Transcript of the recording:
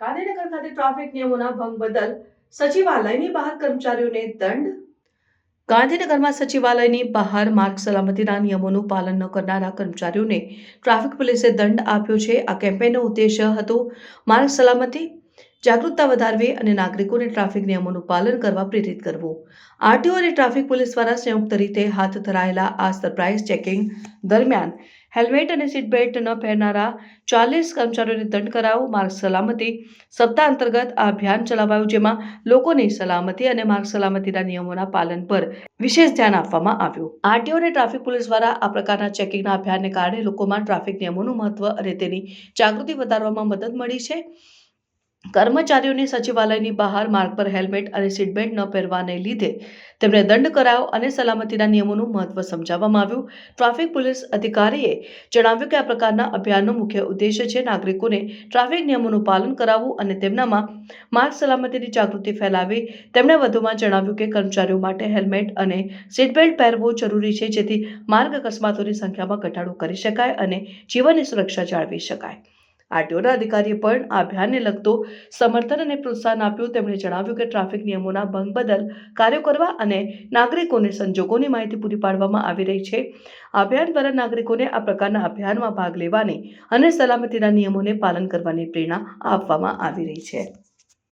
ગાંધીનગર ખાતે ટ્રાફિક નિયમોના ભંગ બદલ સચિવાલયની બહાર કર્મચારીઓને દંડ. ગાંધીનગરમાં સચિવાલયની બહાર માર્ગ સલામતીના નિયમોનું પાલન ન કરનારા કર્મચારીઓને ટ્રાફિક પોલીસે દંડ આપ્યો છે. આ કેમ્પેનનો ઉદ્દેશ્ય હતો માર્ગ સલામતી જાગૃતતા વધારવી અને નાગરિકોને ટ્રાફિક નિયમોનું પાલન કરવા પ્રેરિત કરવું. આરટીઓ અને ટ્રાફિક પોલીસ દ્વારા સંયુક્ત રીતે હાથ ધરાયેલા આ સરપ્રાઇઝ ચેકિંગ દરમિયાન હેલ્મેટ અને સીટ બેલ્ટ ન પહેરનારા 40 કર્મચારીઓને દંડ કરાયો. માર્ગ સલામતી સપ્તાહ અંતર્ગત આ અભિયાન ચલાવાયું, જેમાં લોકોની સલામતી અને માર્ગ સલામતીના નિયમોના પાલન પર વિશેષ ધ્યાન આપવામાં આવ્યું. આરટીઓ અને ટ્રાફિક પોલીસ દ્વારા આ પ્રકારના ચેકિંગના અભિયાનને કારણે લોકોમાં ટ્રાફિક નિયમોનું મહત્વ અને તેની જાગૃતિ વધારવામાં મદદ મળી છે. કર્મચારીઓને સચિવાલયની બહાર માર્ગ પર હેલ્મેટ અને સીટ બેલ્ટ ન પહેરવાને લીધે તેમને દંડ કરાયો અને સલામતીના નિયમોનું મહત્વ સમજાવવામાં આવ્યું. ટ્રાફિક પોલીસ અધિકારીએ જણાવ્યું કે આ પ્રકારના અભિયાનનો મુખ્ય ઉદ્દેશ્ય છે નાગરિકોને ટ્રાફિક નિયમોનું પાલન કરાવવું અને તેમનામાં માર્ગ સલામતીની જાગૃતિ ફેલાવવી. તેમણે વધુમાં જણાવ્યું કે કર્મચારીઓ માટે હેલ્મેટ અને સીટ બેલ્ટ પહેરવો જરૂરી છે, જેથી માર્ગ અકસ્માતોની સંખ્યામાં ઘટાડો કરી શકાય અને જીવનની સુરક્ષા જાળવી શકાય. આરટીઓના અધિકારીએ પણ આ અભિયાનને લગતો સમર્થન અને પ્રોત્સાહન આપ્યું. તેમણે જણાવ્યું કે ટ્રાફિક નિયમોના ભંગ બદલ કાર્યો કરવા અને નાગરિકોને સંજોગોની માહિતી પૂરી પાડવામાં આવી રહી છે. આ અભિયાન દ્વારા નાગરિકોને આ પ્રકારના અભિયાનમાં ભાગ લેવાની અને સલામતીના નિયમોને પાલન કરવાની પ્રેરણા આપવામાં આવી રહી છે.